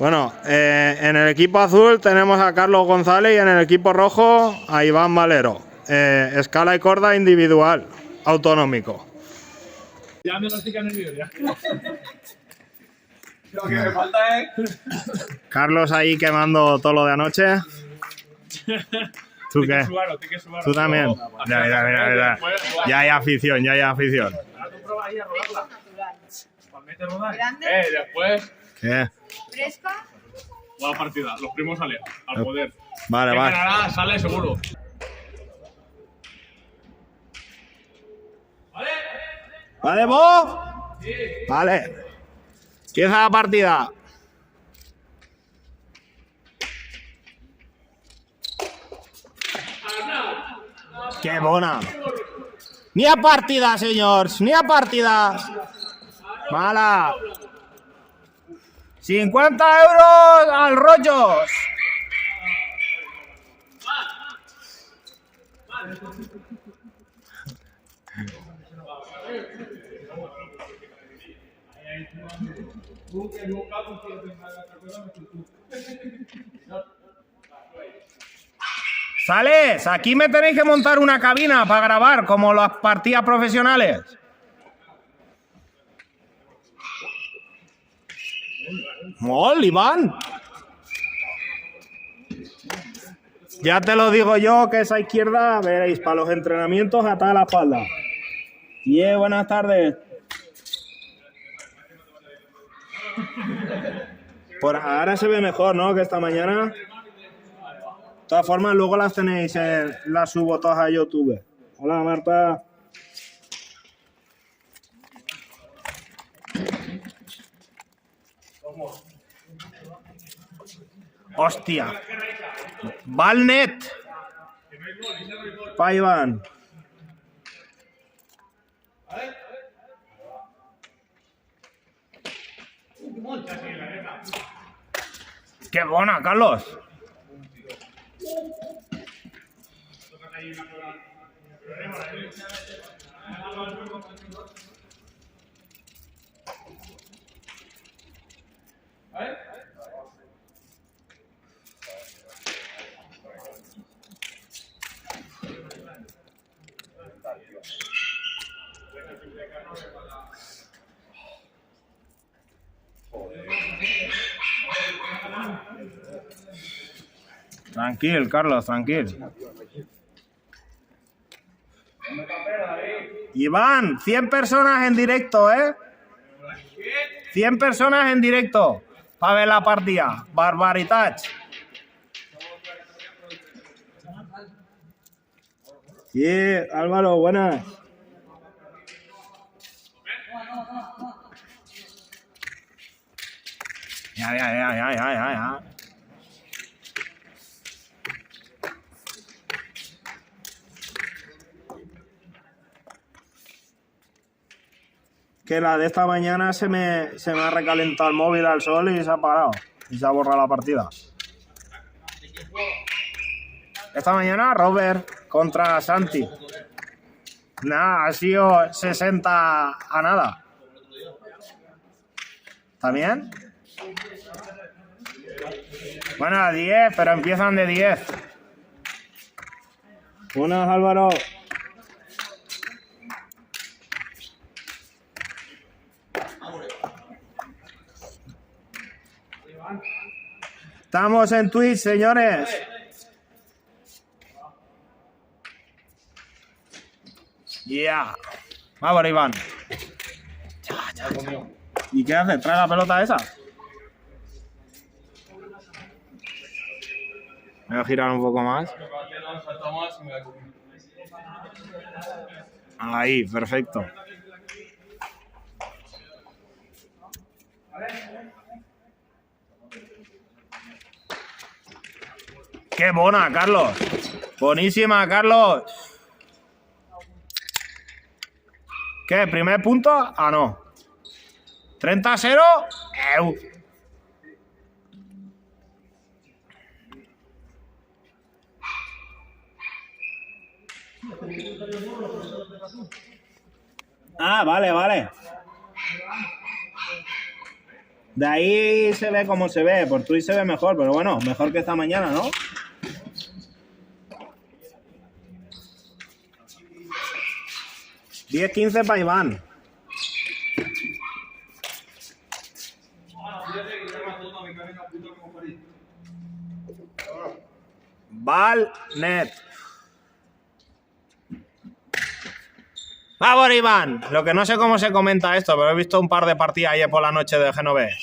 Bueno, en el equipo azul tenemos a Carlos González y en el equipo rojo a Iván Valero. Escala y corda individual, autonómico. Ya me lo explican en el vídeo, ya. Lo que me falta es... Carlos ahí quemando todo lo de anoche. ¿Tú qué? ¿Tú también? Mira. Ya hay afición, ya hay afición. Después... ¿Qué? ¿Fresca? Buena partida, los primos salen al poder. Vale, vale. Ganará, sale seguro. ¿Vale, vos? Sí. Vale. Empieza la partida. ¡Qué bona! ¡Ni a partida, señores! ¡Ni a partida! ¡Mala! 50 euros al rollos. ¡Sales! Aquí me tenéis que montar una cabina para grabar, como las partidas profesionales. ¡Mol, Iván! Ya te lo digo yo, que esa izquierda, veréis, para los entrenamientos atada la espalda. Buenas tardes. Por ahora se ve mejor, ¿no? Que esta mañana. De todas formas, luego las tenéis, las subo todas a YouTube. Hola, Marta. Hostia. Valnet. Pa' Iván. ¡Qué bona, Carlos! Tranquil, Carlos, tranquil. Iván, 100 personas en directo, ¿eh? 100 personas en directo para ver la partida. Barbaritats. Álvaro, buenas. Ya. Que la de esta mañana se me ha recalentado el móvil al sol y se ha parado. Y se ha borrado la partida. Esta mañana Robert contra Santi. Nada, ha sido 60 a nada. ¿Está bien? Bueno, a 10, pero empiezan de 10. Buenas, Álvaro. Estamos en Twitch, señores. Ya. Vamos, Iván. Ya. ¿Y qué hace? ¿Trae la pelota esa? Me voy a girar un poco más. Ahí, perfecto. ¡Qué bona, Carlos! Buenísima, Carlos. ¿Qué? ¿Primer punto? Ah, no. 30-0. Ah, vale. De ahí se ve como se ve, por Twitch se ve mejor, pero bueno, mejor que esta mañana, ¿no? $10-15 para Iván. Val, net. ¡Vamos, Iván! Lo que no sé cómo se comenta esto, pero he visto un par de partidas ayer por la noche de Genovés.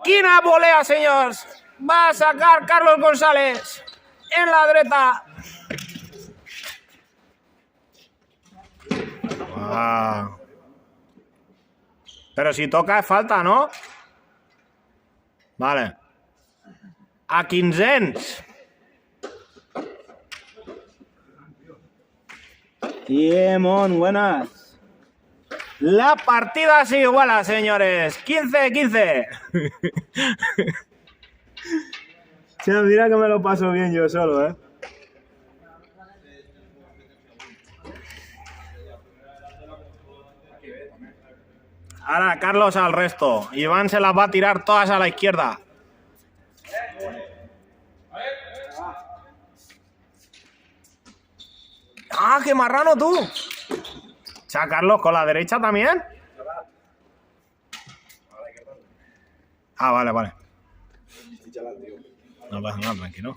¡Quina volea, señores! Va a sacar Carlos González en la derecha. Ah. Pero si toca es falta, ¿no? Vale. A 1500. Mon, buenas. La partida se iguala, señores. 15-15. Mira que me lo paso bien yo solo, ¿eh? Ahora Carlos al resto. Iván se las va a tirar todas a la izquierda. ¡Ah, qué marrano tú! O sea, Carlos, ¿con la derecha también? Ah, vale, vale. No pasa nada, tranquilo.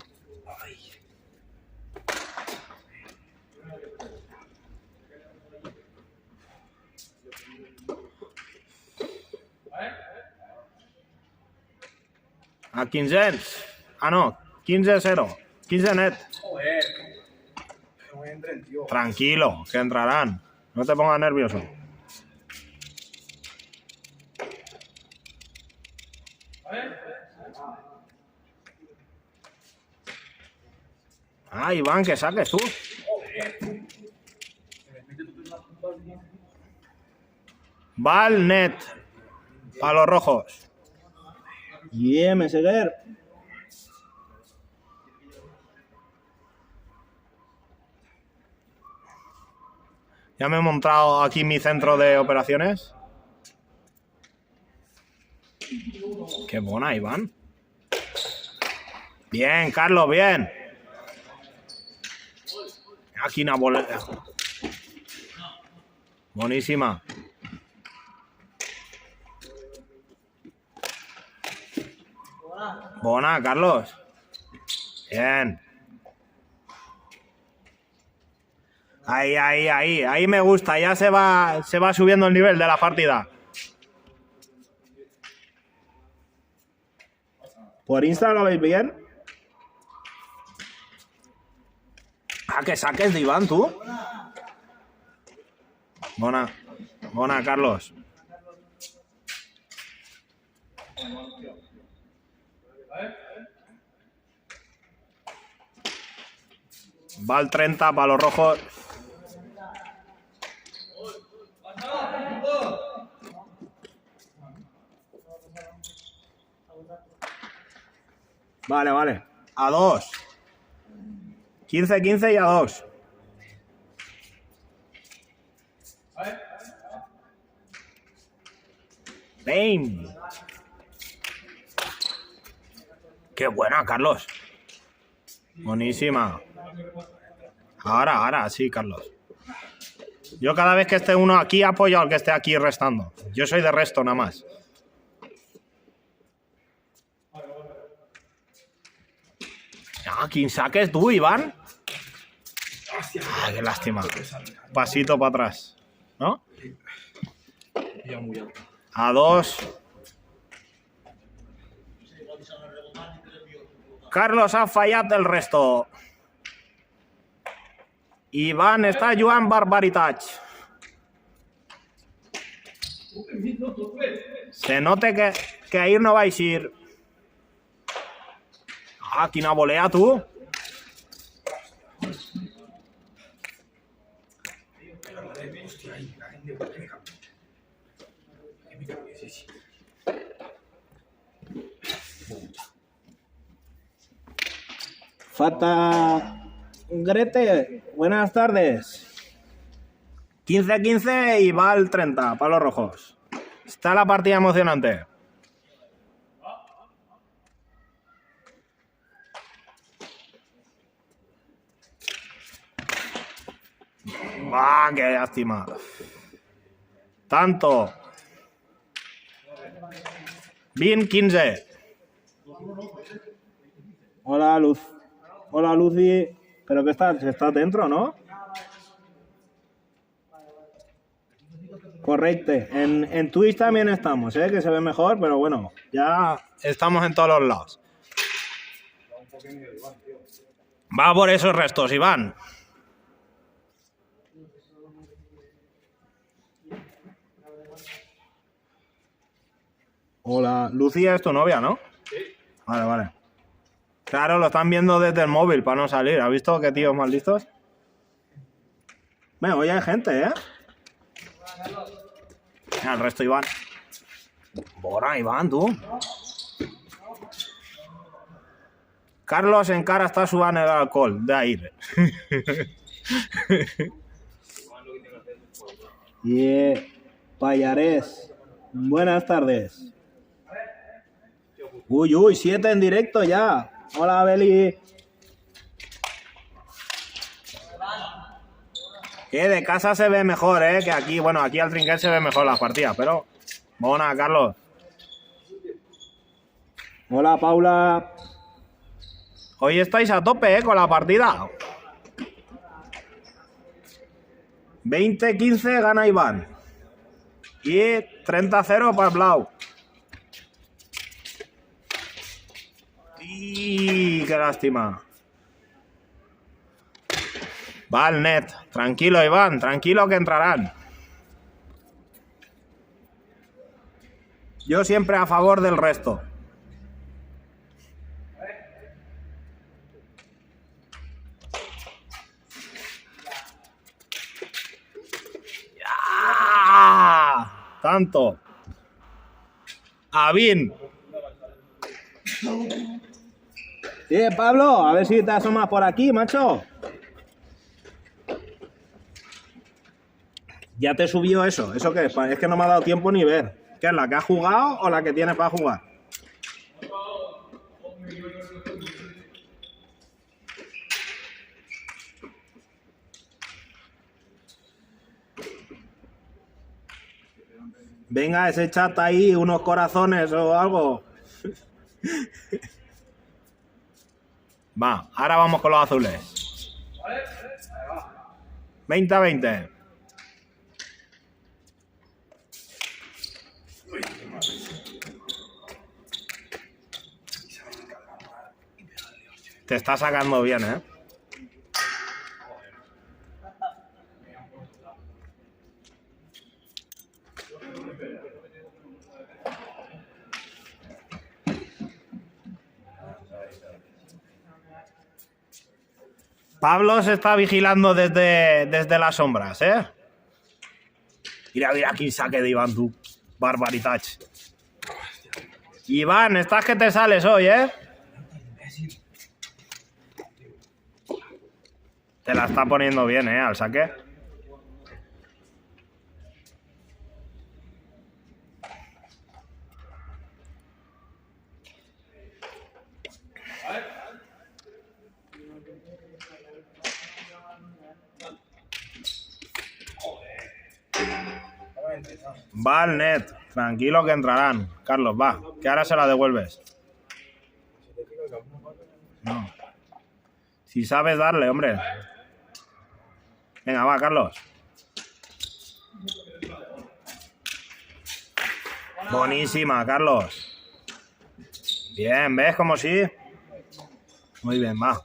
A 15. Ah, no. 15-0. 15 net. Tranquilo, que entrarán. No te pongas nervioso. Ah, Iván, que saques tú. Val net. Para los rojos. Yeah, Meseguer. Ya me he montado aquí mi centro de operaciones. Qué buena, Iván. Bien, Carlos, bien. Aquí una boleta. Buenísima. Buena, Carlos. Bien. Ahí me gusta. Ya se va subiendo el nivel de la partida. ¿Por Insta lo veis bien? Ah, que saques de Iván, tú. Buena, Carlos. Va al 30 para los rojos. Vale. A 2. 15-15 y a 2. ¡Bam! ¡Qué buena, Carlos! Buenísima. Ahora, sí, Carlos. Yo cada vez que esté uno aquí apoyo al que esté aquí restando. Yo soy de resto nada más. Ah, ¿quién saques tú, Iván? Ah, qué lástima. Pasito para atrás, ¿no? A 2. Carlos ha fallado el resto. Iván està jugant barbaritats. Se note que ahir no va a ir. Ah, quina volea, tu. Fata Grete, buenas tardes. 15-15 y va al 30 para los rojos. Está la partida emocionante. ¡Ah, qué lástima! Tanto. Bin 15. Hola, Luz. Hola, Lucy. ¿Pero qué estás? ¿Estás dentro, no? Correcto. En Twitch también estamos, que se ve mejor, pero bueno, ya Estamos en todos los lados. Va por esos restos, Iván. Hola, Lucía es tu novia, ¿no? Sí. Vale, vale. Claro, lo están viendo desde el móvil para no salir. ¿Has visto qué tíos más listos? Bueno, hoy hay gente, ¿eh? Mira, el resto, Iván. Bora, Iván, tú. Carlos encara está subando el alcohol de aire. Payarés. Buenas tardes. Uy, uy, 7 en directo ya. Hola, Beli. De casa se ve mejor, que aquí. Bueno, aquí al trinquet se ve mejor las partidas, pero... Buena, Carlos. Hola, Paula. Hoy estáis a tope, con la partida. 20-15 gana Iván. Y 30-0 para Blau. Y qué lástima. Va al net. Tranquilo, Iván. Tranquilo que entrarán. Yo siempre a favor del resto. ¡Ya! Tanto. Avin. Pablo, a ver si te asomas por aquí, macho. Ya te subió eso. ¿Eso qué es? Es que no me ha dado tiempo ni ver. ¿Qué es, la que has jugado o la que tienes para jugar? Venga, ese chat ahí, unos corazones o algo. Va, ahora vamos con los azules. 20-20. Te está sacando bien, ¿eh? Pablo se está vigilando desde las sombras, ¿eh? Mira, mira aquí saque de Iván, tú. Barbaritach. Iván, estás que te sales hoy, ¿eh? Te la está poniendo bien, ¿eh? Al saque. Va al net. Tranquilo que entrarán. Carlos, va. Que ahora se la devuelves. No. Si sabes darle, hombre. Venga, va, Carlos. Buenísima, Carlos. Bien, ¿ves cómo sí? Muy bien, va.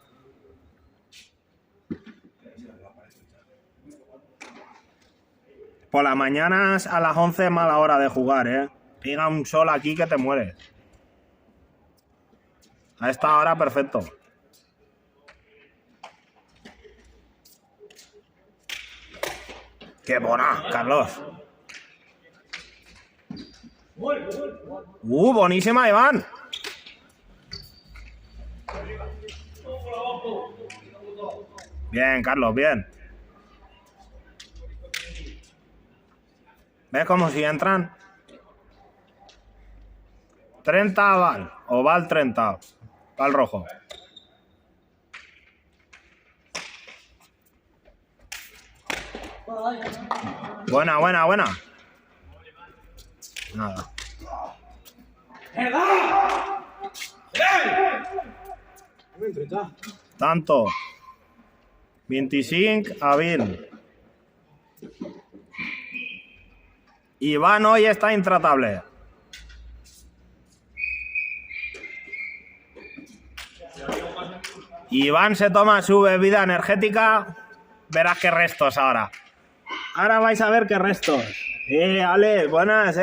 Por las mañanas a las 11 es mala hora de jugar, ¿eh? Pega un sol aquí que te mueres. A esta hora, perfecto. ¡Qué buena, Carlos! Buenísima, Iván. Bien, Carlos, bien. ¿Ves cómo si entran? 30 Val. O Val 30. Val rojo. Buena, buena, buena. Nada. Tanto. 25 a 20. Iván hoy está intratable. Iván se toma su bebida energética. Verás qué restos ahora. Ahora vais a ver qué restos. Ale, buenas,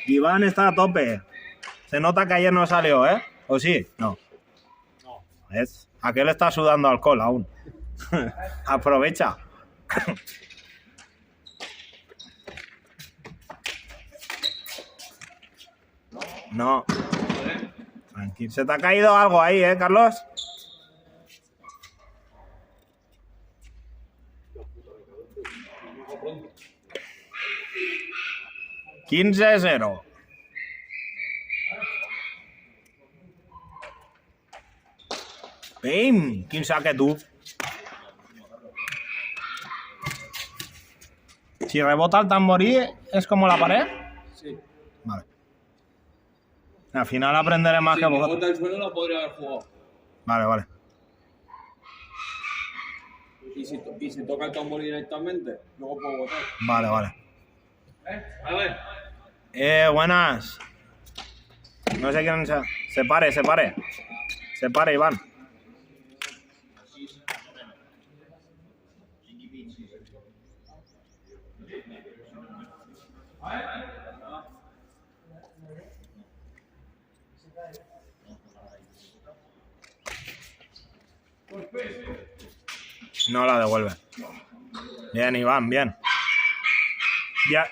Iván está a tope. Se nota que ayer no salió, ¿O sí? No. ¿Ves? Aquel está sudando alcohol aún. Aprovecha. No. Tranquilo. ¿Se te ha caído algo ahí, Carlos? $15-0. ¡Bim! ¿Quién saque tú? Si rebota el tamborí, ¿es como la pared? Sí. Vale. Al final aprenderé más que vosotros. Si rebota el suelo la podría haber jugado. Vale, vale. Y si toca el tambor directamente, luego puedo botar. Vale, vale. A ver. Buenas. No sé quién sea. Se pare. Se pare, Iván. No la devuelve. Bien, Iván, bien. Ya.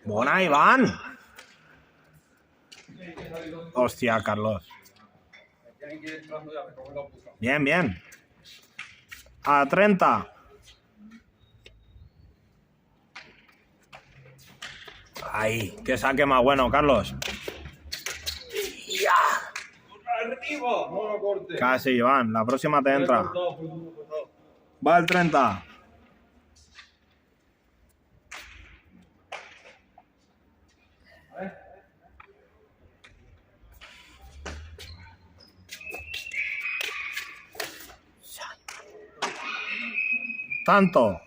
Buena, Iván. Hostia, Carlos. Bien, bien. A 30. Ahí, que saque más bueno, Carlos. ¡Arriba! No lo corte. Casi, Iván. La próxima te entra. Va el 30. Tanto.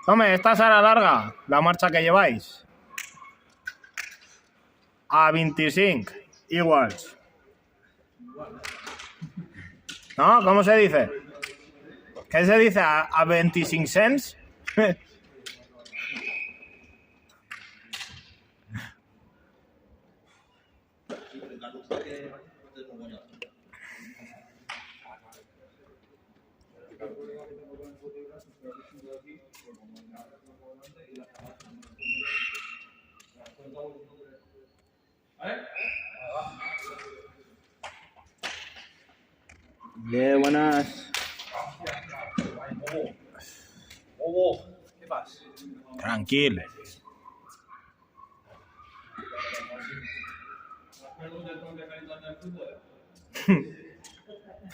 Hombre, esta será larga, la marcha que lleváis. A 25, igual. ¿No? ¿Cómo se dice? ¿Qué se dice? ¿A 25 cents? Buenas. ¿Qué pasa? Tranquilo.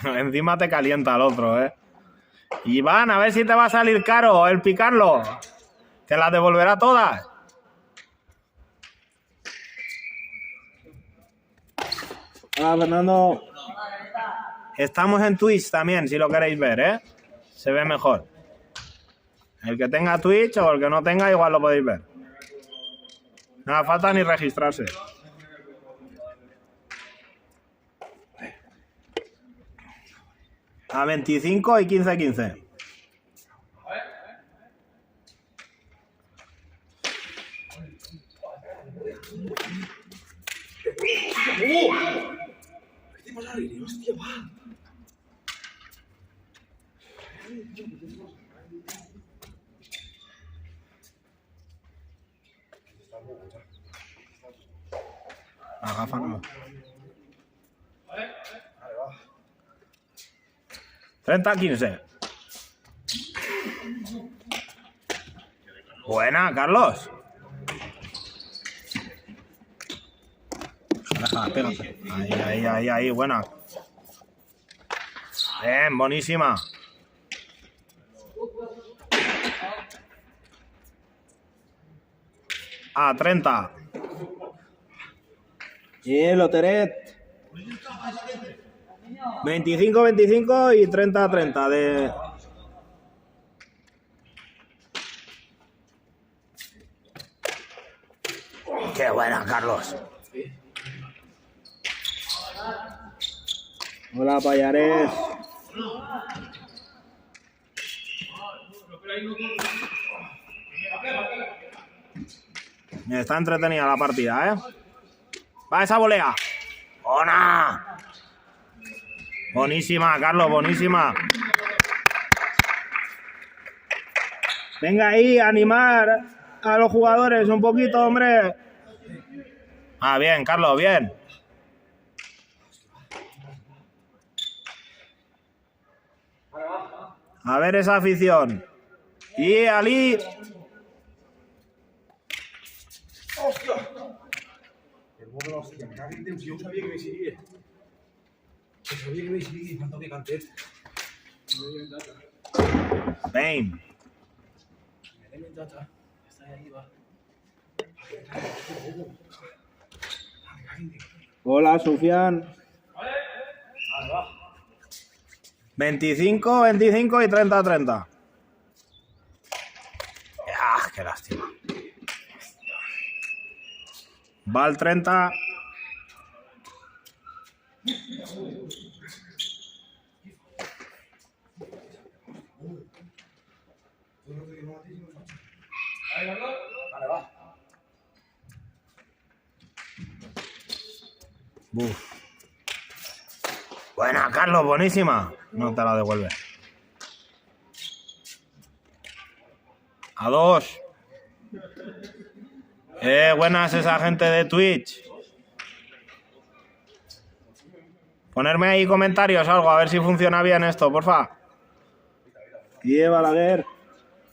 Encima te calienta el otro, Iván, a ver si te va a salir caro el picarlo. ¿Te las devolverá todas? Hola, Fernando. Estamos en Twitch también, si lo queréis ver, Se ve mejor. El que tenga Twitch o el que no tenga, igual lo podéis ver. No hace falta ni registrarse. A 25 y 15-15. ¡Hostia, va! La gafa no. 30-15. Buena, Carlos. Deja, pégate. Ahí, buena. Bien, buenísima. A 30. Y Loteret. 25-25 y 30-30 de... Qué buena, Carlos. Hola, Payares. Está entretenida la partida, ¿eh? Va esa volea. ¡Bona! Buenísima, Carlos, buenísima. Venga ahí, animar a los jugadores un poquito, hombre. Ah, bien, Carlos, bien. A ver esa afición. Y Ali. Yo sabía que me seguía. Yo sabía que me seguía y falta que canté. Bam. Hola, Sufian. 25-25 y 30-30. Ah, qué lástima. Va al 30. Uf. Buena, Carlos, buenísima. No te la devuelve. A 2. Buenas esa gente de Twitch. Ponerme ahí comentarios o algo, a ver si funciona bien esto, porfa. Y Balaguer.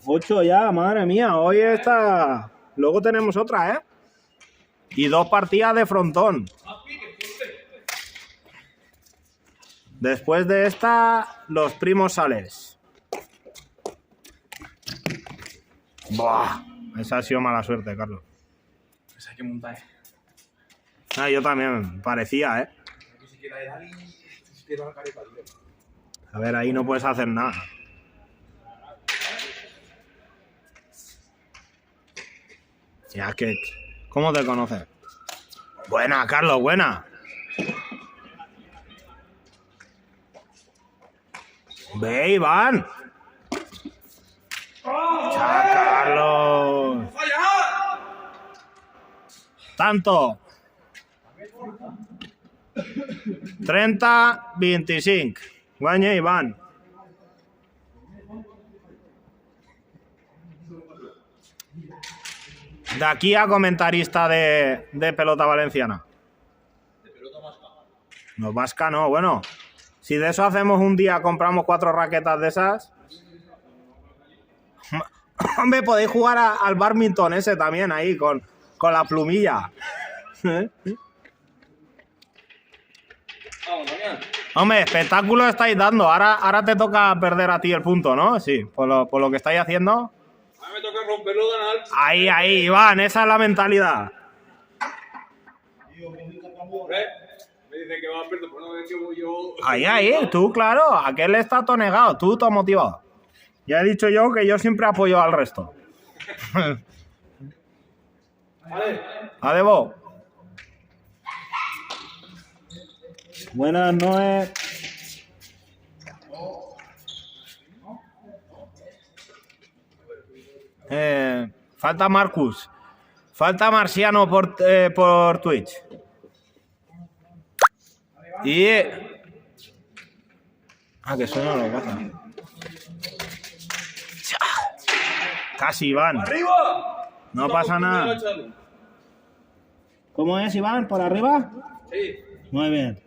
8 ya, madre mía. Hoy está... Luego tenemos otra, ¿eh? Y 2 partidas de frontón. Después de esta, los primos Sales. Buah. Esa ha sido mala suerte, Carlos. Pues hay que montar. Ah, yo también. Parecía, ¿eh? A ver, ahí no puedes hacer nada. Ya que... ¿Cómo te conoces? Buena, Carlos, buena. Ve, Iván. ¡Cha, Carlos! Tanto. 30-25. Guanya Iván. De aquí a comentarista de pelota valenciana. ¿De pelota vasca? No, vasca no, bueno. Si de eso hacemos un día, compramos 4 raquetas de esas. Hombre, podéis jugar al badminton ese también ahí, con la plumilla. Hombre, espectáculo estáis dando. Ahora te toca perder a ti el punto, ¿no? Sí, por lo que estáis haciendo. A mí me toca romperlo, ganar. Ahí, Iván, esa es la mentalidad. Me dice que va a perder, pues no es que voy yo. Ahí, tú, claro, aquel está todo negado, tú todo motivado. Ya he dicho yo que yo siempre apoyo al resto. Vale. Adebo. Buenas noches. Falta Marcus. Falta Marciano por Twitch. Y... que suena lo que pasa. Casi Iván. ¡Arriba! No pasa nada. ¿Cómo es, Iván? ¿Por arriba? Sí. Muy bien.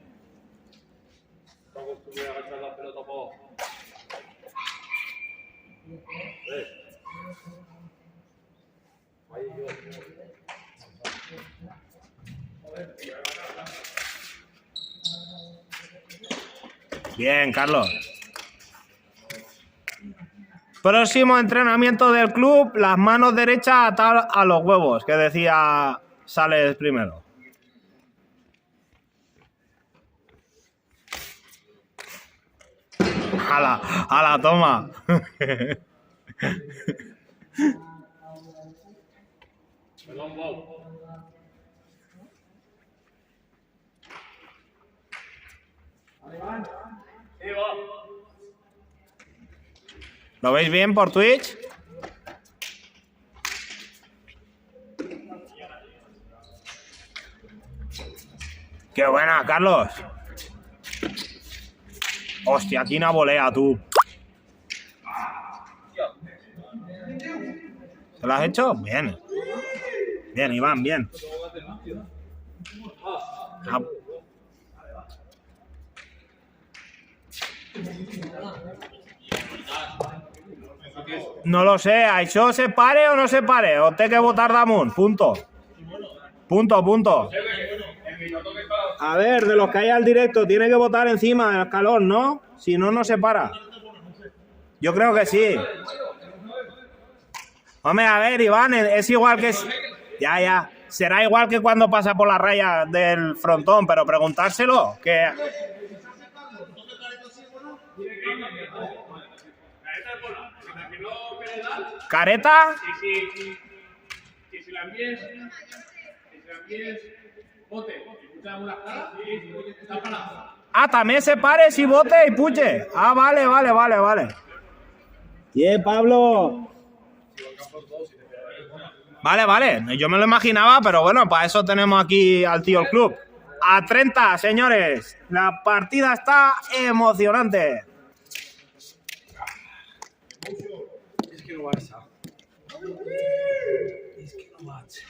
Vamos, tú me agachas la pelota para abajo. Bien, Carlos. Próximo entrenamiento del club, las manos derechas atadas a los huevos, que decía Sales primero. A la toma. Perdón, Bob. Sí, Bob. ¿Lo veis bien por Twitch? ¡Qué buena, Carlos! Hostia, aquí una volea, tú. ¿Te lo has hecho? Bien. Bien, Iván, bien. Ah. No lo sé, ¿això se pare o no se pare? O té que votar damunt, punto. Punto. A ver, de los que hay al directo, tiene que votar encima del escalón, ¿no? Si no, no se para. Yo creo que sí. Hombre, a ver, Iván, es igual que... Ya. Será igual que cuando pasa por la raya del frontón, pero preguntárselo, que... ¿Careta? Y si la envíes, bote. Escucha una cara, está parado. Ah, també se pare si vote y puche. Ah, vale. Bien, Pablo. Vale. Yo me lo imaginaba, pero bueno, para eso tenemos aquí al tío el club. A 30, señores. La partida está emocionante.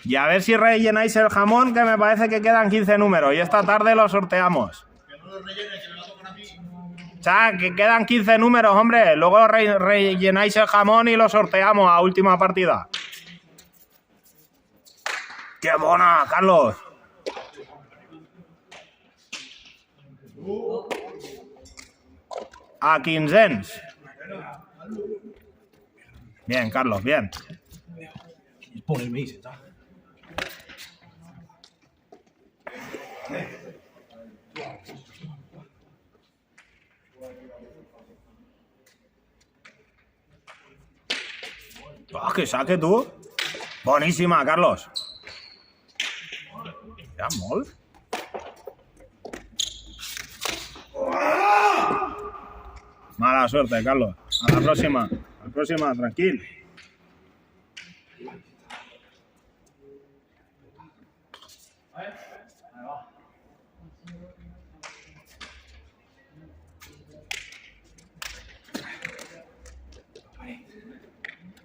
Y a ver si rellenáis el jamón, que me parece que quedan 15 números. Y esta tarde lo sorteamos. O sea, que quedan 15 números, hombre. Luego rellenáis el jamón y lo sorteamos a última partida. ¡Qué bona, Carlos! A 15. Bien, Carlos, bien. Ponerme y está. Ah, que saque tú. Bonísima, Carlos. Ya, molt. Mala suerte, Carlos. A la próxima, tranquilo.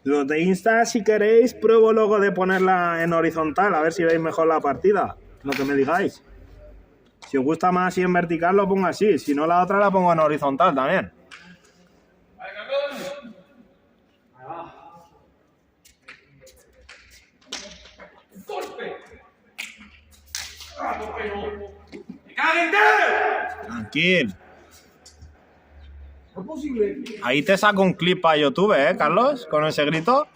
Los de Insta, si queréis, pruebo luego de ponerla en horizontal, a ver si veis mejor la partida. Lo que me digáis. Si os gusta más así en vertical, lo pongo así. Si no, la otra la pongo en horizontal también. Tranquilo. Ahí te saco un clip para YouTube, Carlos, con ese grito.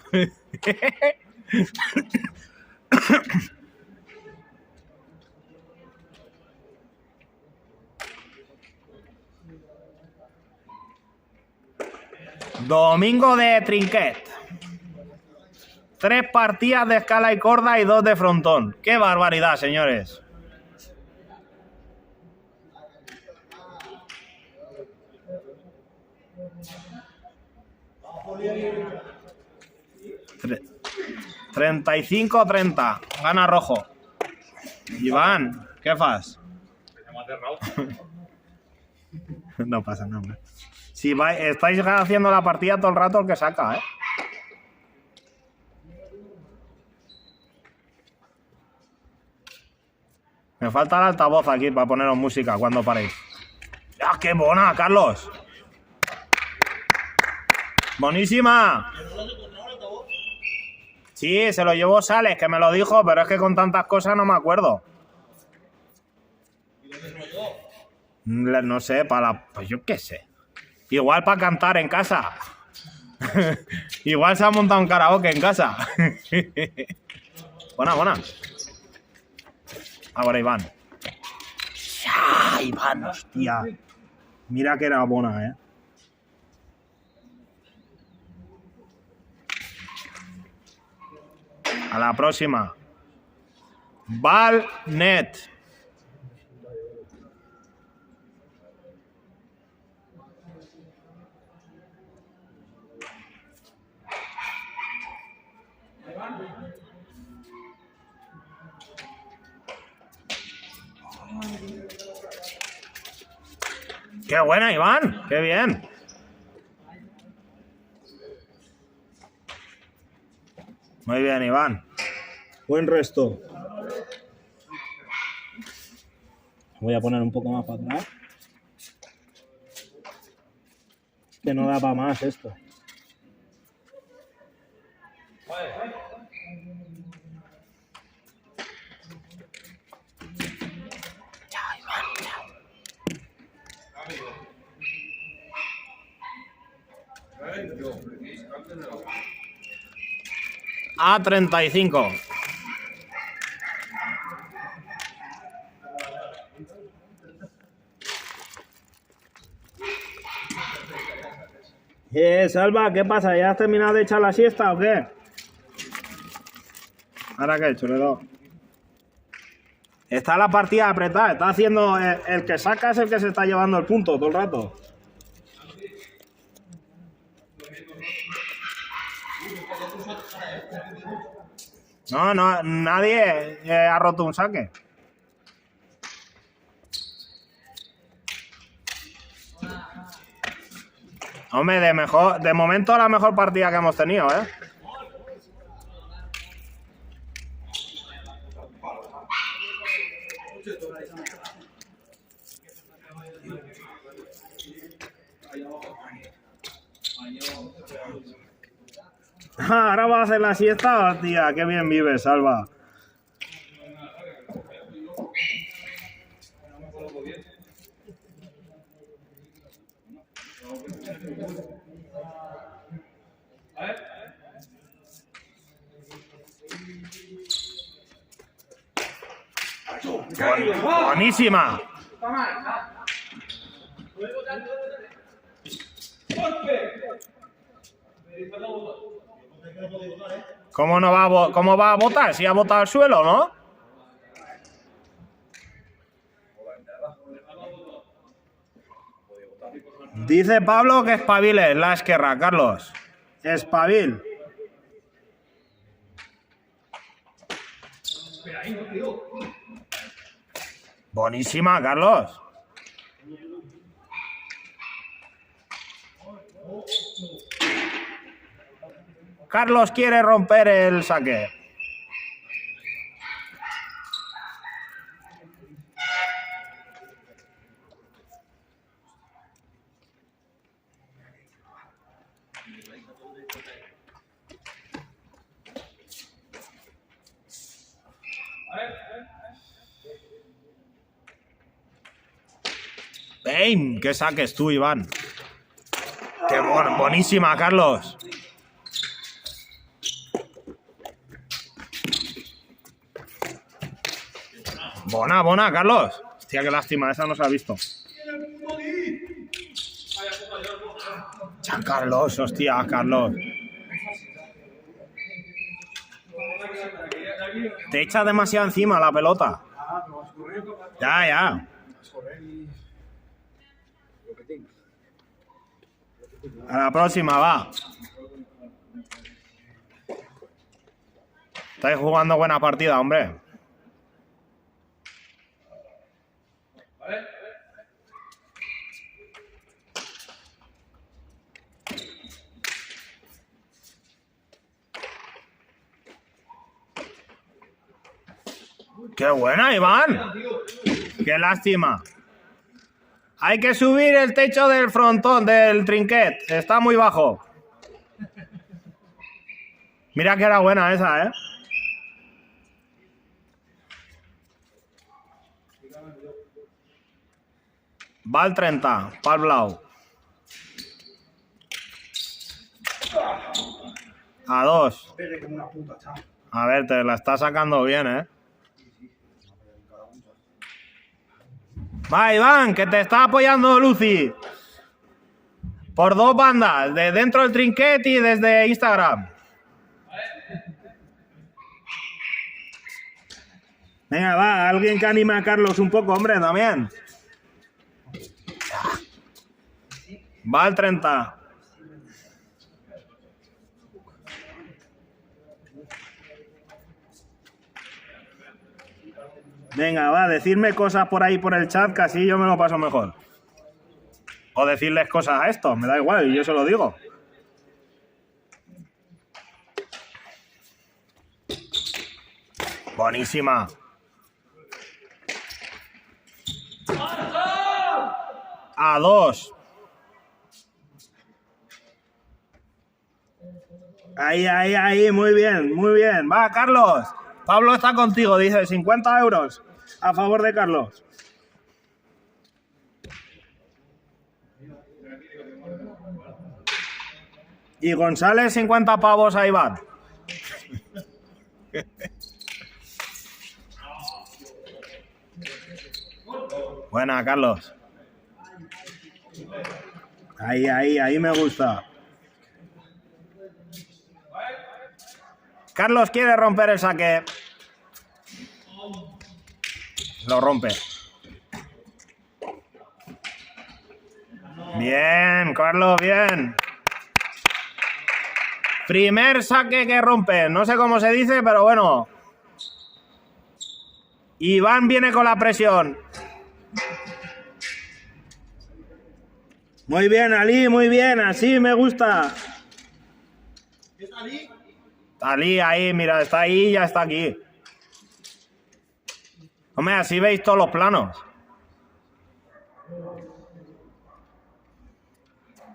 Domingo de trinquet. 3 partidas de escala y corda y 2 de frontón. ¡Qué barbaridad, señores! Tre 35-30. Gana rojo. Iván, ¿qué fas? No pasa nada. Si estáis haciendo la partida todo el rato, el que saca, Me falta el altavoz aquí para poneros música cuando paréis. ¡Ah, qué buena, Carlos! ¡Buenísima! Sí, se lo llevó Sales, que me lo dijo, pero es que con tantas cosas no me acuerdo. No sé, para la... Pues yo qué sé. Igual para cantar en casa. Igual se ha montado un karaoke en casa. Buena, buena. Ahora Iván. ¡Ya, Iván, hostia! Mira que era buena, ¿eh? A la próxima. Ball net. ¡Qué buena, Iván! ¡Qué bien! Muy bien, Iván. Buen resto. Voy a poner un poco más para atrás. Que no da para más esto. A35. Salva, ¿qué pasa? ¿Ya has terminado de echar la siesta o qué? ¿Ahora qué he hecho? Le doy. Está la partida apretada. Está haciendo... El que saca es el que se está llevando el punto todo el rato. No, nadie ha roto un saque. Hombre, de momento la mejor partida que hemos tenido, ¿eh? Ahora va a hacer la siesta, tía. Qué bien vive, Salva. Buenísima. ¿Cómo va a votar? Si ha votado al suelo, ¿no? Dice Pablo que espabile la esquerra, Carlos. Espabil. Buenísima, Carlos. Carlos quiere romper el saque. ¡Bam! ¡Qué saques tú, Iván! ¡Qué buenísima, Carlos! Bona, Carlos. Hostia, qué lástima, esa no se ha visto. Carlos, hostia, Carlos. Te echa demasiado encima la pelota. Ya. A la próxima, va. Estáis jugando buena partida, hombre. ¡Qué buena, Iván! Qué lástima. Hay que subir el techo del frontón, del trinquet. Está muy bajo. Mira que era buena esa, ¿eh? Va al 30, pal blau. A 2. A ver, te la está sacando bien, ¿eh? Va, Iván, que te está apoyando Lucy. Por 2 bandas, de dentro del trinquet y desde Instagram. Venga, va, alguien que anime a Carlos un poco, hombre, también. Va al 30. Venga, va, decirme cosas por ahí por el chat, que así yo me lo paso mejor. O decirles cosas a estos, me da igual, y yo se lo digo. Buenísima. A 2. Ahí, muy bien, muy bien. Va, Carlos. Pablo está contigo, dice 50 euros a favor de Carlos. Y González 50 pavos a Iván. Buena, Carlos. Ahí me gusta. Carlos quiere romper el saque. Lo rompe. Bien, Carlos, bien. Primer saque que rompe. No sé cómo se dice, pero bueno. Iván viene con la presión. Muy bien, Ali, muy bien. Así me gusta. ¿Es Ali? Ali ahí, mira, está ahí y ya está aquí. Hombre, así veis todos los planos.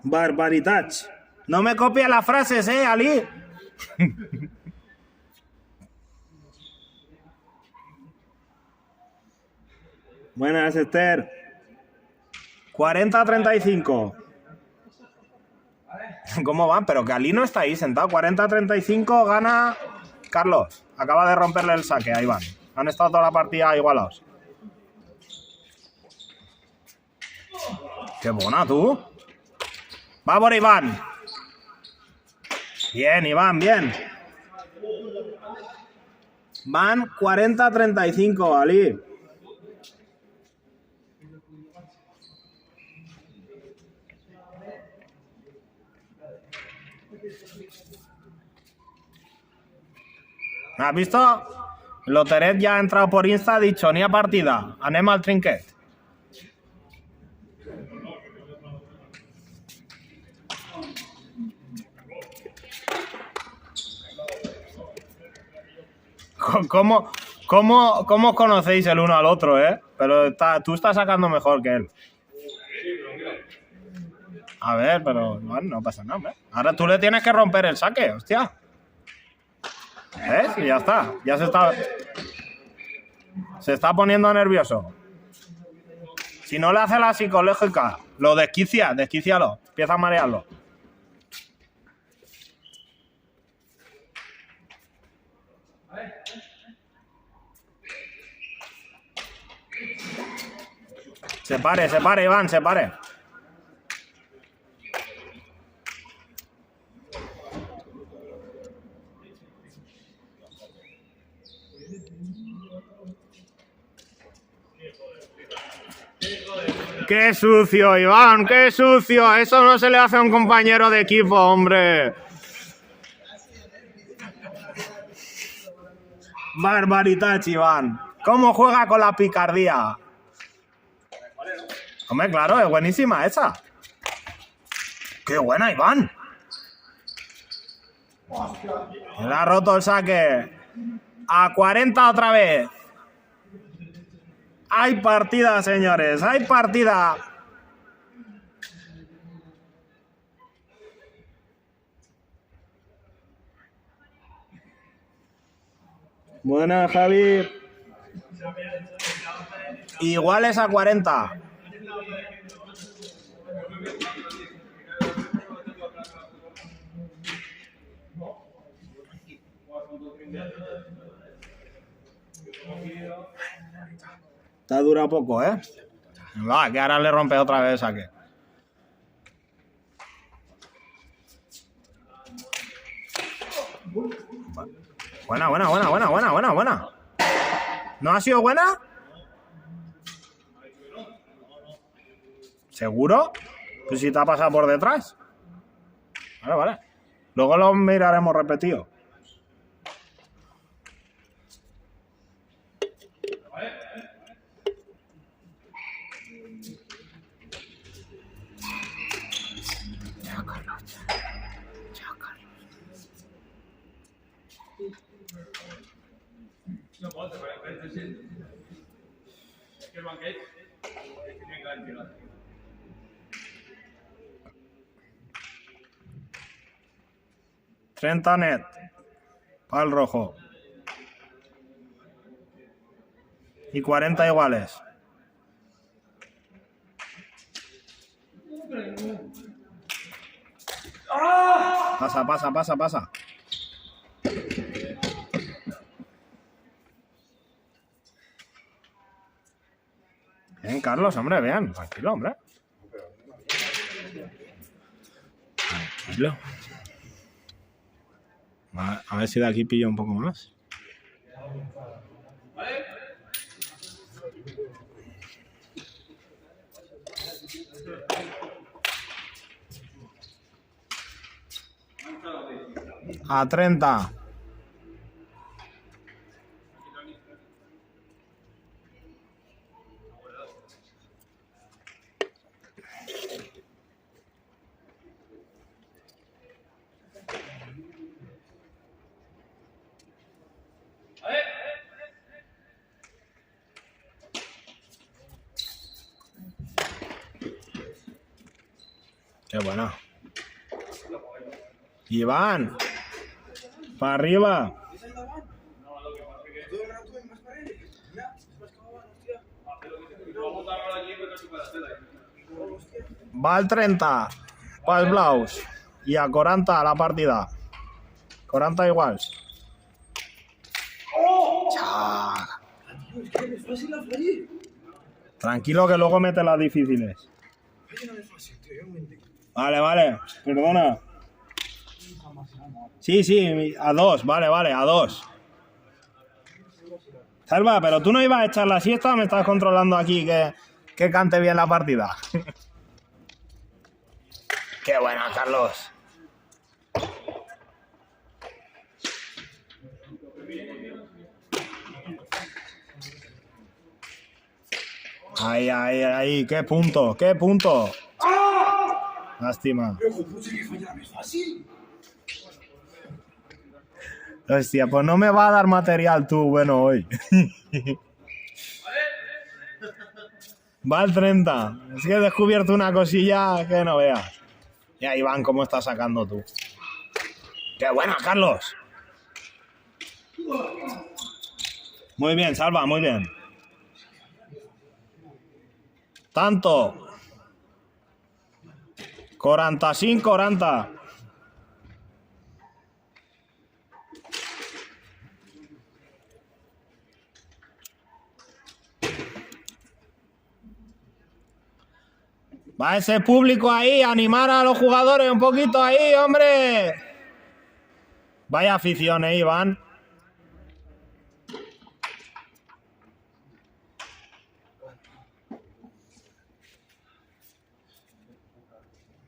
Barbaritats. No me copia las frases, Ali. Buenas, Esther. 40-35. ¿Cómo van? Pero que Ali no está ahí sentado. 40-35 gana Carlos. Acaba de romperle el saque a Iván. Han estado toda la partida igualados. ¡Qué buena, tú! ¡Va por Iván! Bien, Iván, bien. Van 40-35, Ali. ¿Has visto? Loteret ya ha entrado por Insta, ha dicho, ni a partida, anem al trinquet. ¿Cómo os conocéis el uno al otro, Pero tú estás sacando mejor que él. A ver, pero bueno, no pasa nada, hombre. Ahora tú le tienes que romper el saque, hostia. ¿Ves? Y ya está. Ya se está poniendo nervioso. Si no le hace la psicológica, lo desquícialo. Empieza a marearlo. Se pare, Iván, se pare. ¡Qué sucio, Iván! ¡Qué sucio! Eso no se le hace a un compañero de equipo, hombre. Barbaritas, Iván. ¿Cómo juega con la picardía? Hombre, claro, es buenísima esa. ¡Qué buena, Iván! Le ha roto el saque. A 40 otra vez. Hay partida, señores, hay partida. Buena, Javi. Iguales a 40. Está dura poco, ¿eh? Va, que ahora le rompe otra vez a que. Buena. ¿No ha sido buena? ¿Seguro? Pues si te ha pasado por detrás. Vale. Luego lo miraremos repetido. No pot, perquè és que el banquet tiene que haver tirat. $30 net. Pal rojo. Y 40 iguales. Pasa. Bien, Carlos, hombre, bien. Tranquilo, hombre. Tranquilo. A ver si de aquí pillo un poco más. A 30. Qué buena. Iván. Para arriba. Va al 30. Va el Blaus. Y a 40 la partida. 40 igual. Tranquilo que luego mete las difíciles. Vale. Perdona. Sí, a 2. Vale, a 2. Salva, pero tú no ibas a echar la siesta o me estás controlando aquí que cante bien la partida. Qué buena, Carlos. Ahí, qué punto. Lástima. Hostia, pues no me va a dar material tú, bueno, hoy. Va al 30. Es que he descubierto una cosilla que no veas. Y ahí Iván, cómo está sacando tú. ¡Qué buena, Carlos! Muy bien, Salva, muy bien. Tanto. 40. Va ese público ahí, animar a los jugadores un poquito ahí, hombre. Vaya afición, Iván.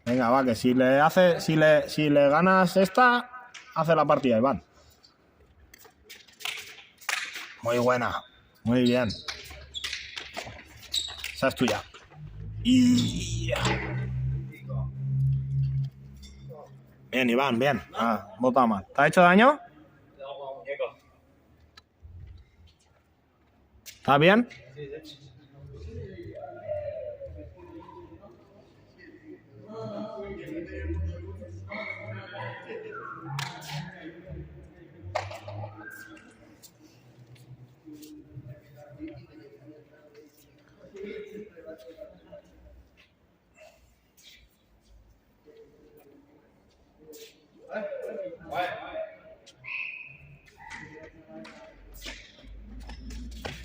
Venga, va, que si le ganas esta, hace la partida, Iván. Muy buena, muy bien. Esa es tuya. Y... Bien, Iván, bien. Bota mal. ¿Te ha hecho daño? ¿Estás bien?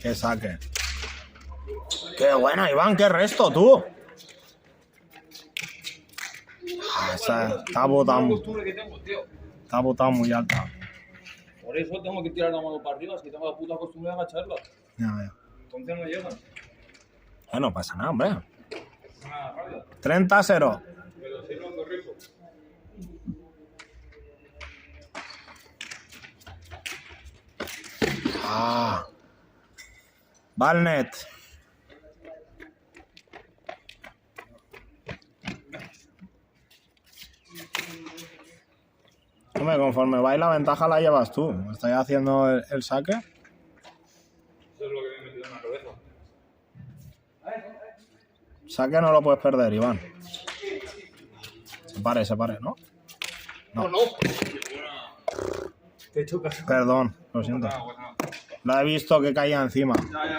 Que saque. Qué buena, Iván, qué resto, tú. Está botado. Costumbre que tengo, tío. Está botado muy alta. Por eso tengo que tirar la mano para arriba, es que tengo la puta costumbre de agacharla. Ya. Entonces no llegan. No pasa nada, hombre. Una rabia. 30-0. Pero si no corrijo. Valnet. Hombre, conforme va y la ventaja la llevas tú. ¿Estás haciendo el saque? Eso es lo que me he metido en la cabeza. Saque no lo puedes perder, Iván. Se pare, ¿no? No. Te he hecho caso. Perdón, lo siento. La he visto que caía encima. Ya.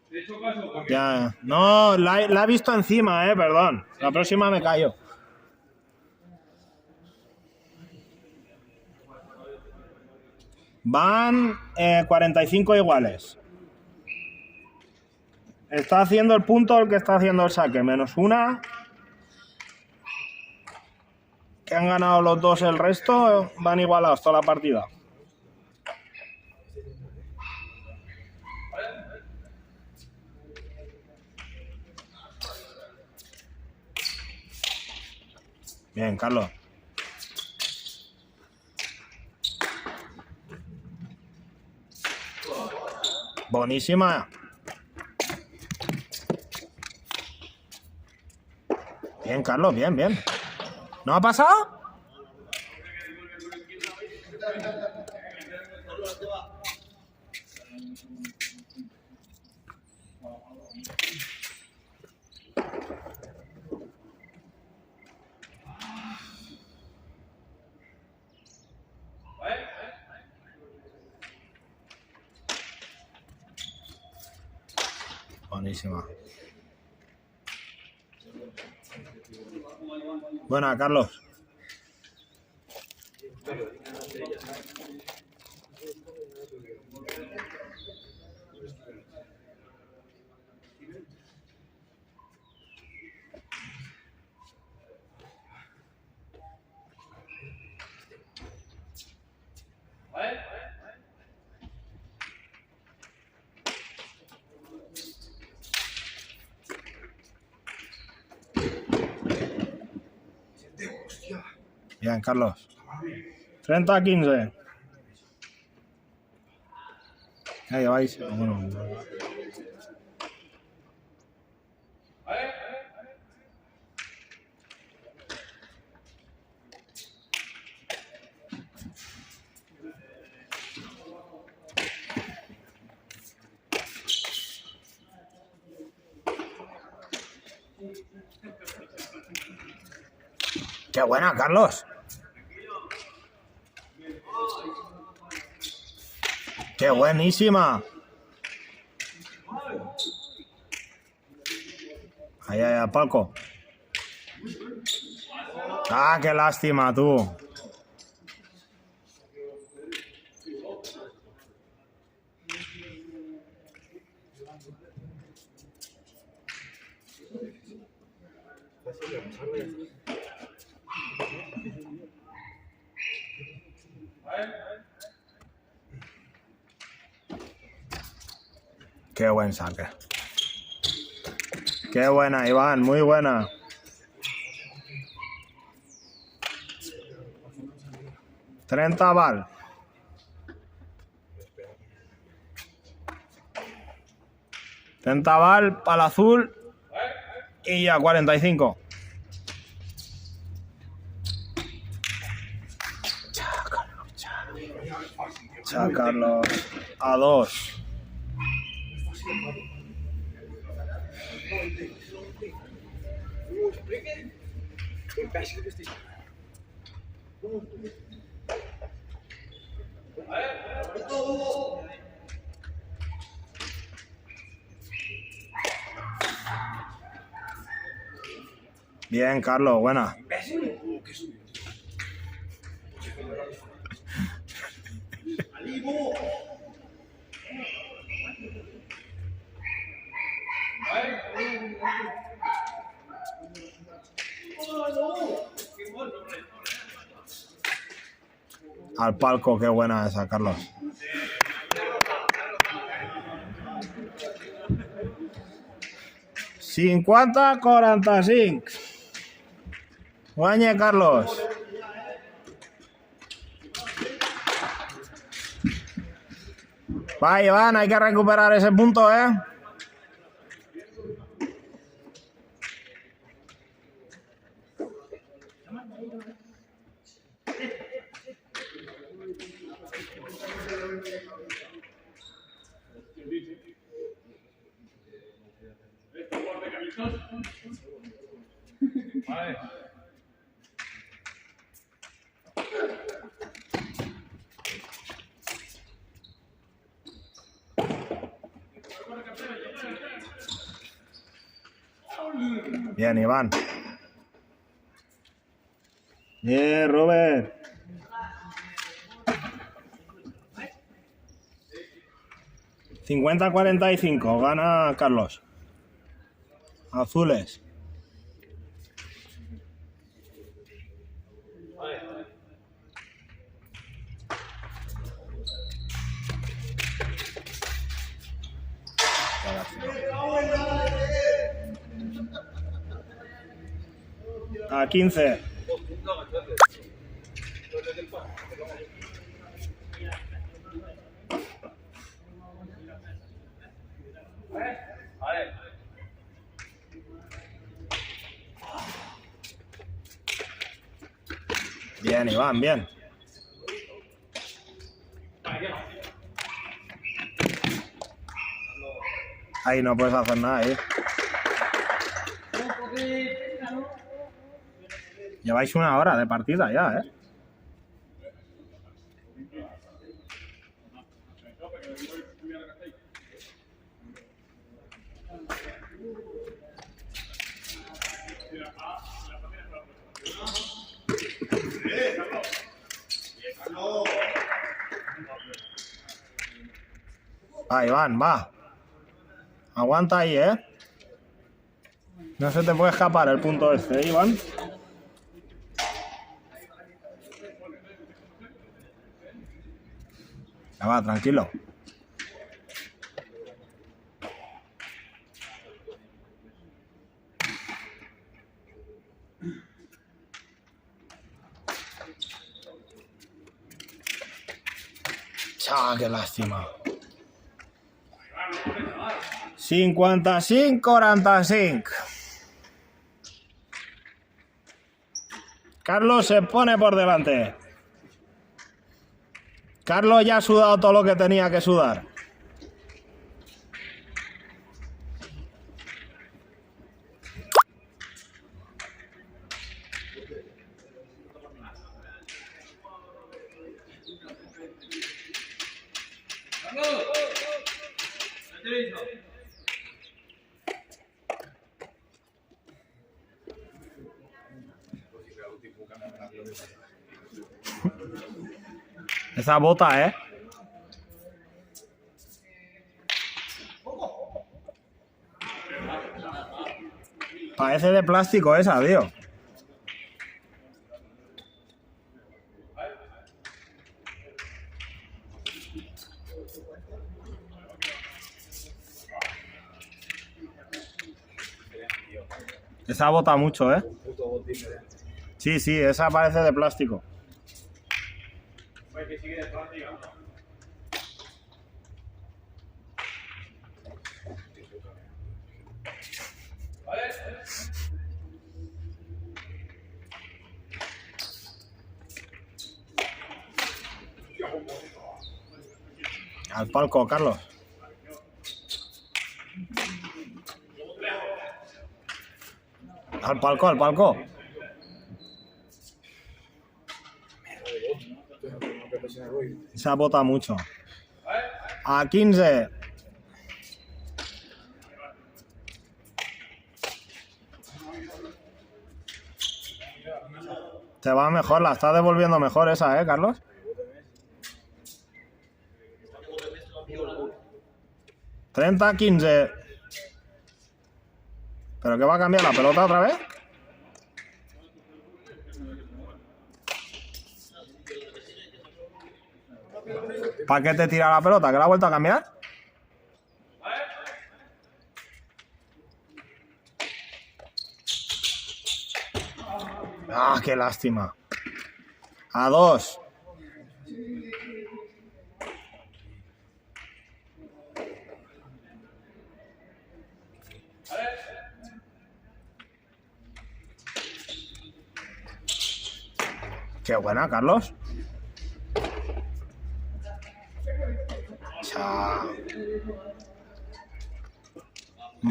Te he hecho caso porque... Ya. No, la he visto encima, perdón. La próxima me callo. Van 45 iguales. Está haciendo el punto el que está haciendo el saque, menos una. Que han ganado los dos, el resto van igualados toda la partida. Bien, Carlos. Buenísima. Bien, Carlos, bien, bien. ¿No ha pasado? Buenísima. Buena, Carlos. Bien, Carlos. 30-15. Ya lleváis. Bueno. Qué buena, Carlos. ¡Qué buenísima! Ahí, al palco. ¡Ah, qué lástima, tú! Qué buen saque. Qué buena, Iván, muy buena. $30 Val. $30 Val para el azul y ya 45. Chao, Carlos. A 2. Bien, Carlos, buena. Al palco, qué buena esa, Carlos. $50-45. Guañe, Carlos. Va, Iván, hay que recuperar ese punto, ¿eh? Vale. Bien, Iván. Bien, Robert. $50-45, gana Carlos. Azules. A 15. Vale. Bien, Iván, bien. Ahí no puedes hacer nada, ¿eh? Lleváis 1 hora de partida ya, ¿eh? Va, Iván, va. Aguanta ahí, ¿eh? No se te puede escapar el punto este, ¿eh, Iván? Ya va, tranquilo. Chá, qué lástima. 55-45. Carlos se pone por delante. Carlos ya ha sudado todo lo que tenía que sudar. Esa bota, ¿eh? Parece de plástico esa, tío. Esa bota mucho, ¿eh? Sí, sí, esa parece de plástico. Al palco, Carlos. Al palco, al palco. Se bota mucho. A 15. Te va mejor, la estás devolviendo mejor esa, Carlos. $30-15. ¿Pero qué va a cambiar la pelota otra vez? ¿Para qué te tira la pelota? ¿Que la ha vuelto a cambiar? Ah, qué lástima. A 2. Qué buena, Carlos. Chao.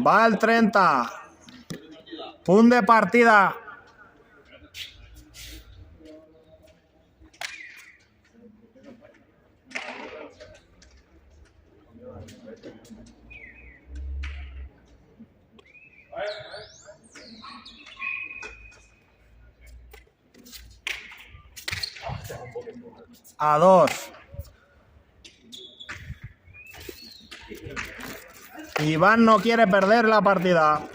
Va el 30. Pun de partida. A 2. Iván no quiere perder la partida.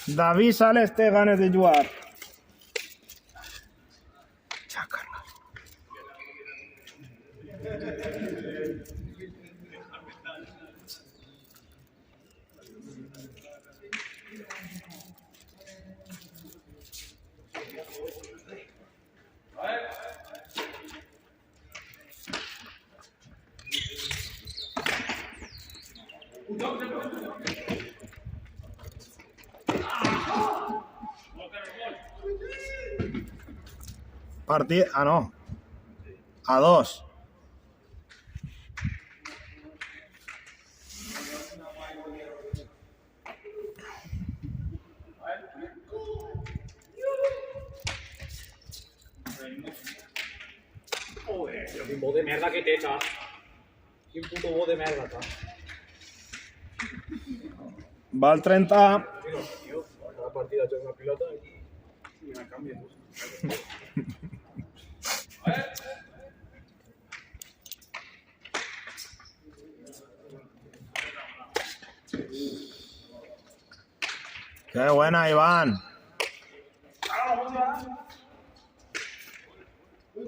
David Sales té ganes de jugar. Partida. Ah, no. A 2. Joder, pero qué voz de merda que te echas. Qué puto voz de merda, está. Va el 30. Tío, cada partida tengo una pilota y me la cambio. Qué buena, Iván.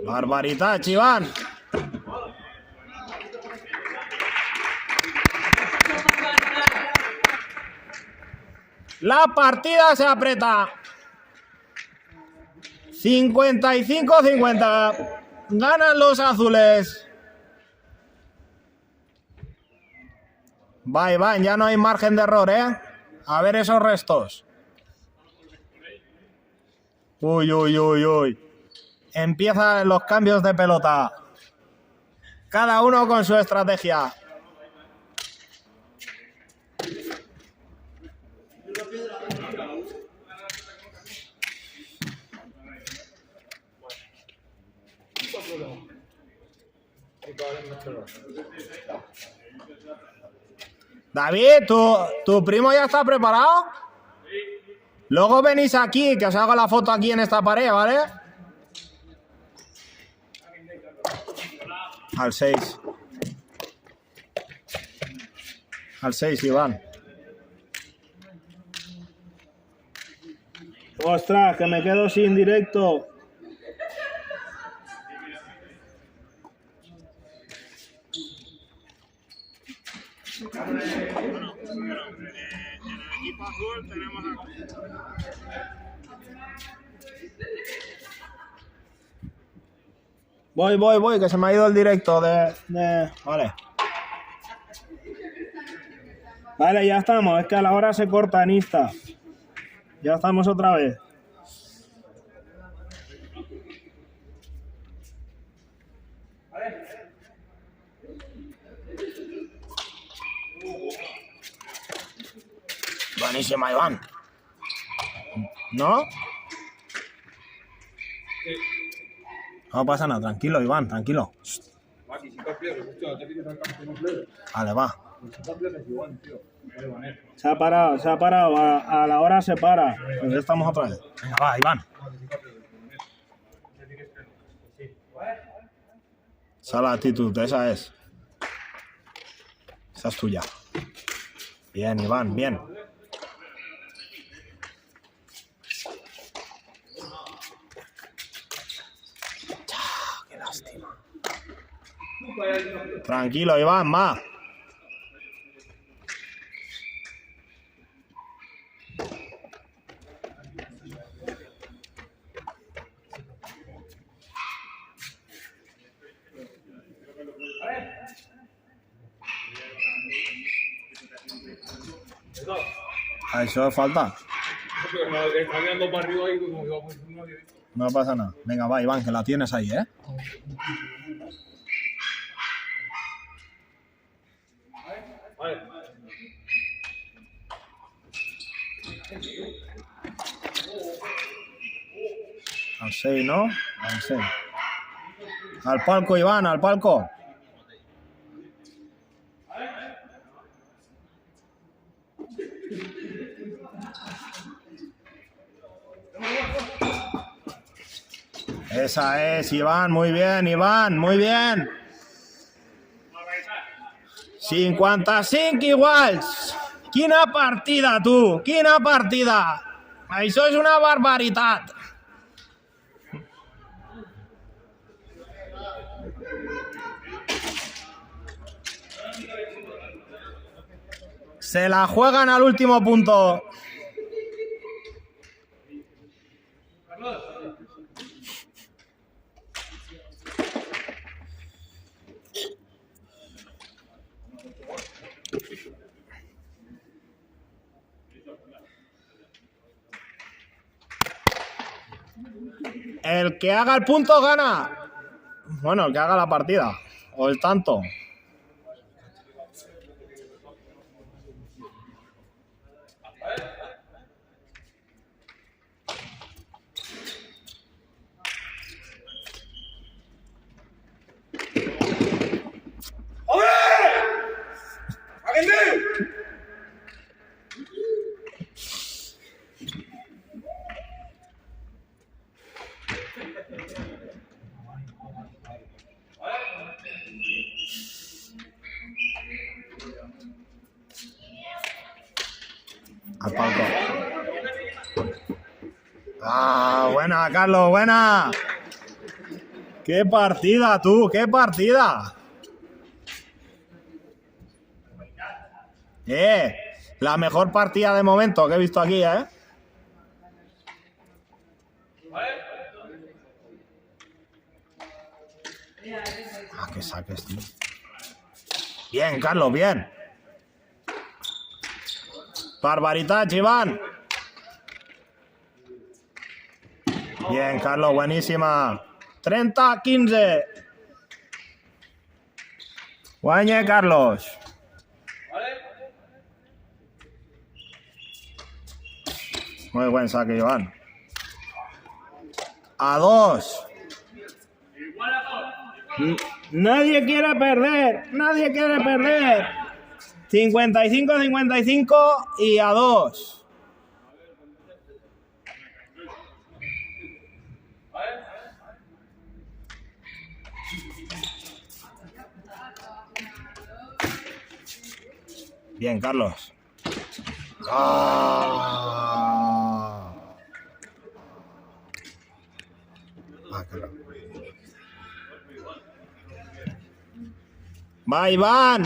Barbaridad, Iván. La partida se aprieta. 55-50. Ganan los azules. Va, Iván, ya no hay margen de error, ¿eh? A ver esos restos. Uy, uy, uy, uy. Empiezan los cambios de pelota. Cada uno con su estrategia. David, ¿tu primo ya está preparado? Luego venís aquí, que os hago la foto aquí en esta pared, ¿vale? Al 6. Al 6, Iván. Ostras, que me quedo sin directo. Voy, que se me ha ido el directo Vale. Vale, ya estamos. Es que a la hora se corta en Insta. Ya estamos otra vez. Buenísima, Iván. ¿No? No pasa nada, tranquilo, Iván, tranquilo. Aquí, si te pierdes, hostia, no te piques al campo, no pierdes. Vale, va. Si te pierdes, igual, tío. Se ha parado, a la hora se para. Pues ya estamos otra vez. Venga, va, Iván. Esa es la actitud, esa es. Esa es tuya. Bien, Iván, bien. Qué lástima. Tranquilo, Iván, más. A eso es falta. Está mirando para arriba y como iba por encima de... No pasa nada. Venga, va, Iván, que la tienes ahí, ¿eh? Vale. Al 6, ¿no? Al 6. Al palco, Iván, al palco. Esa es, Iván, muy bien, Iván, muy bien. 55 iguals. Quina partida, tu, quina partida. Això és una barbaritat. Se la juegan al último punto. El que haga el punto gana. Bueno, el que haga la partida. O el tanto. Al palco. Ah, buena, Carlos, buena. ¡Qué partida, tú! ¡Qué partida! La mejor partida de momento que he visto aquí, ¿eh? Ah, que saques, tío. Bien, Carlos, bien. Barbaridad, Iván. Bien, Carlos, buenísima. 30-15. Guañe, Carlos. Muy buen saque, Iván. A 2. Nadie quiere perder. Nadie quiere perder. 55-55 y a 2. Bien, Carlos. ¡Ah! Carlos. Va, Iván.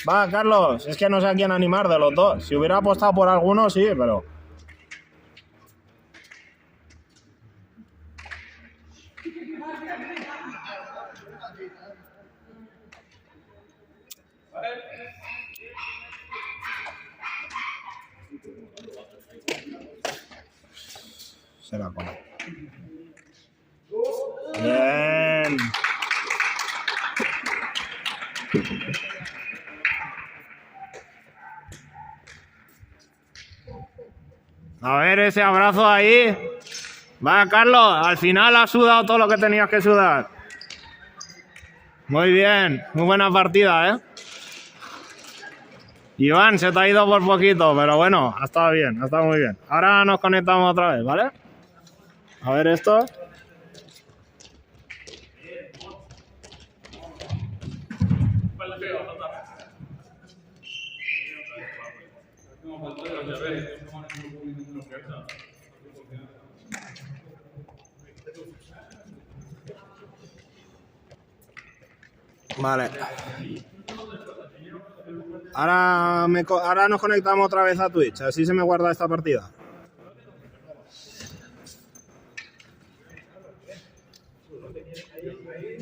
Va, Carlos. Es que no sé a quién animar de los dos. Si hubiera apostado por alguno, sí, pero... Se la come. Bien. A ver ese abrazo ahí. Vaya, Carlos, al final has sudado todo lo que tenías que sudar. Muy bien, muy buena partida, ¿eh? Iván, se te ha ido por poquito, pero bueno, ha estado bien, ha estado muy bien. Ahora nos conectamos otra vez, ¿vale? A ver esto. Vale. Ahora nos conectamos otra vez a Twitch, así se me guarda esta partida.